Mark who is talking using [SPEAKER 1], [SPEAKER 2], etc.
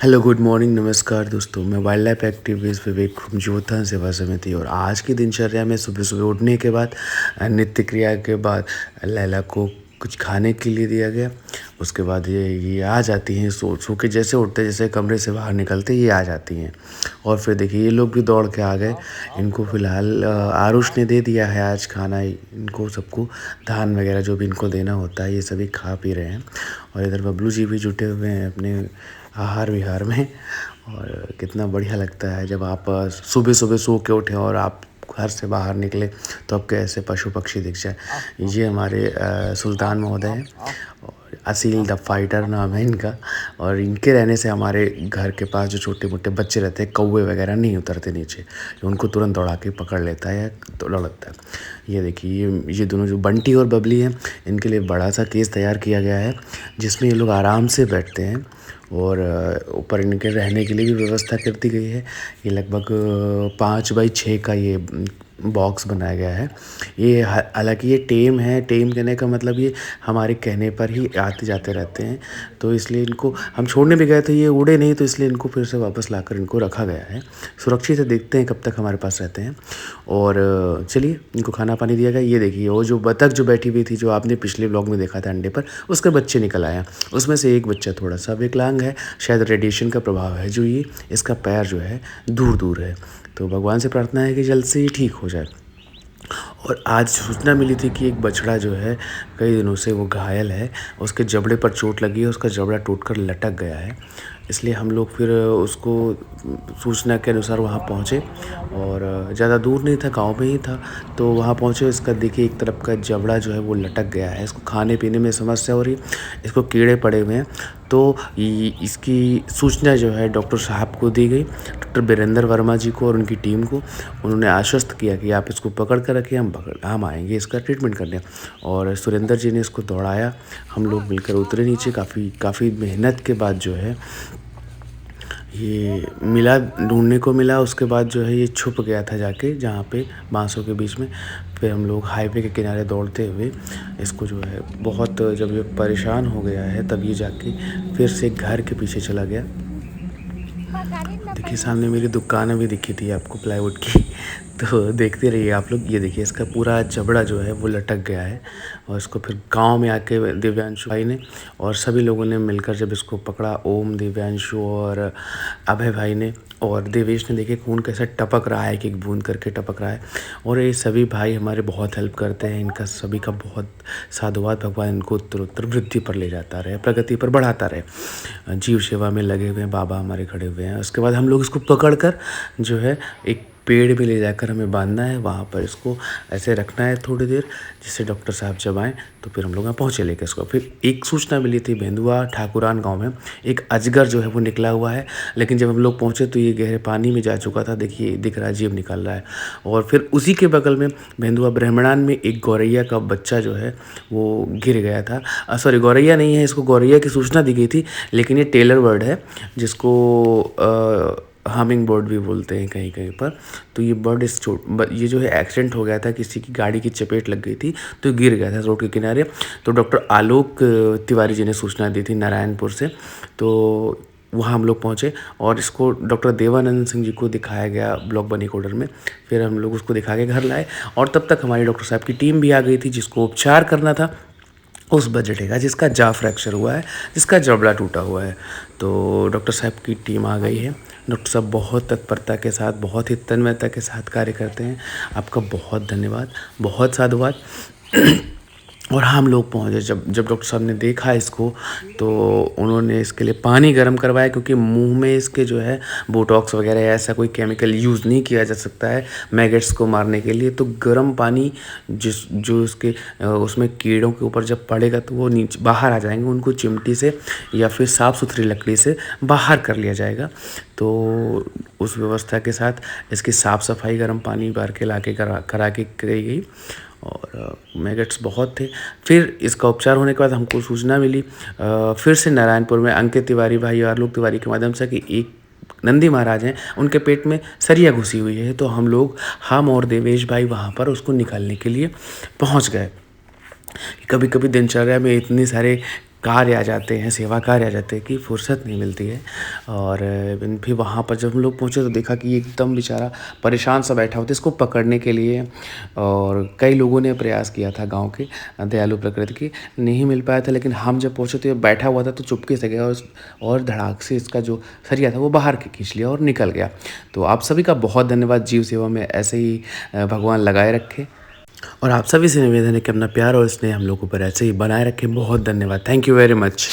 [SPEAKER 1] Hello good morning नमस्कार दोस्तों। मैं वाइल्ड लाइफ एक्टिविस्ट विवेक खुमजोथा सेवा समिति और आज की दिनचर्या में सुबह सुबह उठने के बाद नित्य क्रिया के बाद लैला को कुछ खाने के लिए दिया गया। उसके बाद ये आ जाती हैं सो के, जैसे उठते जैसे कमरे से बाहर निकलते ये आ जाती हैं। और फिर देखिए ये लोग भी दौड़ के आ गए। इनको फ़िलहाल आरुष ने दे दिया है आज खाना, इनको सबको धान वगैरह जो भी इनको देना होता है ये सभी खा पी रहे हैं। और इधर बबलू जी भी जुटे हुए हैं अपने आहार विहार में। और कितना बढ़िया लगता है जब आप सुबह सुबह सो के उठें और आप घर से बाहर निकले तो आपके ऐसे पशु पक्षी दिख जाए। ये हमारे सुल्तान महोदय हैं और असील द फाइटर नाम है इनका। और इनके रहने से हमारे घर के पास जो छोटे मोटे बच्चे रहते हैं कौवे वगैरह नहीं उतरते नीचे, उनको तुरंत दौड़ा के पकड़ लेता है या दौड़ा लगता है। ये देखिए ये दोनों जो बंटी और बबली हैं इनके लिए बड़ा सा केस तैयार किया गया है जिसमें ये लोग आराम से बैठते हैं। और ऊपर इनके रहने के लिए भी व्यवस्था कर दी गई है। ये लगभग 5x6 का ये बॉक्स बनाया गया है। ये हालांकि ये टेम है, टेम कहने का मतलब ये हमारे कहने पर ही आते जाते रहते हैं, तो इसलिए इनको हम छोड़ने भी गए तो ये उड़े नहीं, तो इसलिए इनको फिर से वापस लाकर इनको रखा गया है सुरक्षित है। देखते हैं कब तक हमारे पास रहते हैं। और चलिए इनको खाना पानी दिया गया। ये देखिए वो जो बतख जो बैठी हुई थी जो आपने पिछले ब्लॉग में देखा था अंडे पर, उसके बच्चे निकल आया। उसमें से एक बच्चा थोड़ा सा विकलांग है, शायद रेडिएशन का प्रभाव है जो ये इसका पैर जो है दूर दूर है। तो भगवान से प्रार्थना है कि जल्द से ही ठीक हो जाए। और आज सूचना मिली थी कि एक बछड़ा जो है कई दिनों से वो घायल है, उसके जबड़े पर चोट लगी है, उसका जबड़ा टूटकर लटक गया है। इसलिए हम लोग फिर उसको सूचना के अनुसार वहाँ पहुँचे और ज़्यादा दूर नहीं था, गांव में ही था। तो वहाँ पहुँचे, इसका देखिए एक तरफ का जबड़ा जो है वो लटक गया है, इसको खाने पीने में समस्या हो रही है, इसको कीड़े पड़े हुए हैं। तो इसकी सूचना जो है डॉक्टर साहब को दी गई, डॉक्टर बीरेंद्र वर्मा जी को और उनकी टीम को। उन्होंने आश्वस्त किया कि आप इसको पकड़ कर रखिए, हम आएंगे इसका ट्रीटमेंट करने। और सुरेंद्र जी ने इसको दौड़ाया, हम लोग मिलकर उतरे नीचे। काफ़ी मेहनत के बाद जो है ये मिला, ढूंढने को मिला। उसके बाद जो है ये छुप गया था जाके जहाँ पे बांसों के बीच में। फिर हम लोग हाईवे के किनारे दौड़ते हुए इसको जो है बहुत, जब ये परेशान हो गया है तब ये जाके फिर से घर के पीछे चला गया। देखिए सामने मेरी दुकान अभी दिखी थी आपको प्लाईवुड की, तो देखते रहिए आप लोग। ये देखिए इसका पूरा जबड़ा जो है वो लटक गया है। और इसको फिर गांव में आके दिव्यांशु भाई ने और सभी लोगों ने मिलकर जब इसको पकड़ा, ओम, दिव्यांशु और अभय भाई ने और देवेश ने, देखिए खून कैसा टपक रहा है, एक बूंद करके टपक रहा है। और ये सभी भाई हमारे बहुत हेल्प करते हैं, इनका सभी का बहुत साधुवाद। भगवान इनको उत्तरोत्तर वृद्धि पर ले जाता रहे, प्रगति पर बढ़ाता रहे। जीव सेवा में लगे हुए हैं बाबा हमारे खड़े हुए हैं। उसके बाद हम लोग इसको पकड़ कर जो है एक पेड़ में ले जाकर हमें बांधना है, वहाँ पर इसको ऐसे रखना है थोड़ी देर, जिससे डॉक्टर साहब जब आएँ तो फिर हम लोग वहाँ पहुँचे लेकर इसको। फिर एक सूचना मिली थी बेंदुआ ठाकुरान गांव में एक अजगर जो है वो निकला हुआ है, लेकिन जब हम लोग पहुँचे तो ये गहरे पानी में जा चुका था। देखिए दिख रहा है जीव निकल रहा है। और फिर उसी के बगल में बेंदुआ ब्राह्मणान में एक गौरैया का बच्चा जो है वो गिर गया था। सॉरी, गौरैया नहीं है, इसको गौरैया की सूचना दी गई थी, लेकिन ये टेलर वर्ड है जिसको हमिंग बर्ड भी बोलते हैं कहीं कहीं पर। तो ये बर्ड ये जो है एक्सीडेंट हो गया था, किसी की गाड़ी की चपेट लग गई थी तो गिर गया था रोड के किनारे। तो डॉक्टर आलोक तिवारी जी ने सूचना दी थी नारायणपुर से, तो वहाँ हम लोग पहुँचे और इसको डॉक्टर देवानंद सिंह जी को दिखाया गया ब्लॉक बनी कोडर में। फिर हम लोग उसको दिखा के घर लाए और तब तक हमारी डॉक्टर साहब की टीम भी आ गई थी जिसको उपचार करना था उस बजटे का जिसका जा फ्रैक्चर हुआ है, जिसका जबड़ा टूटा हुआ है। तो डॉक्टर साहब की टीम आ गई है। डॉक्टर साहब बहुत तत्परता के साथ, बहुत ही तन्मयता के साथ कार्य करते हैं। आपका बहुत धन्यवाद, बहुत साधुवाद। और हम लोग पहुँचे, जब डॉक्टर साहब ने देखा इसको तो उन्होंने इसके लिए पानी गर्म करवाया, क्योंकि मुंह में इसके जो है बोटॉक्स वगैरह ऐसा कोई केमिकल यूज़ नहीं किया जा सकता है मैगेट्स को मारने के लिए। तो गर्म पानी जो उसके उसमें कीड़ों के ऊपर जब पड़ेगा तो वो नीचे बाहर आ जाएंगे, उनको चिमटी से या फिर साफ़ सुथरी लकड़ी से बाहर कर लिया जाएगा। तो उस व्यवस्था के साथ इसकी साफ़ सफाई गर्म पानी भर के ला के करा के करी गई। और मैगट्स बहुत थे। फिर इसका उपचार होने के बाद हमको सूचना मिली फिर से नारायणपुर में अंकित तिवारी भाई और आलोक तिवारी के माध्यम से कि एक नंदी महाराज हैं, उनके पेट में सरिया घुसी हुई है। तो हम और देवेश भाई वहाँ पर उसको निकालने के लिए पहुँच गए। कभी कभी दिनचर्या में इतने सारे कार्य आ जाते हैं, सेवा कार्य आ जाते हैं कि फुर्सत नहीं मिलती है। और फिर वहाँ पर जब हम लोग पहुँचे तो देखा कि एकदम बेचारा परेशान सा बैठा हुआ था, इसको पकड़ने के लिए और कई लोगों ने प्रयास किया था गाँव के दयालु प्रकृति के, नहीं मिल पाया था। लेकिन हम जब पहुँचे तो ये बैठा हुआ था, तो चुपके से गया और धड़ाक से इसका जो सरिया था वो बाहर खींच लिया और निकल गया। तो आप सभी का बहुत धन्यवाद, जीव सेवा में ऐसे ही भगवान लगाए रखे। और आप सभी से निवेदन है कि अपना प्यार और स्नेह हम लोगों पर ऐसे ही बनाए रखें। बहुत धन्यवाद। Thank you very much.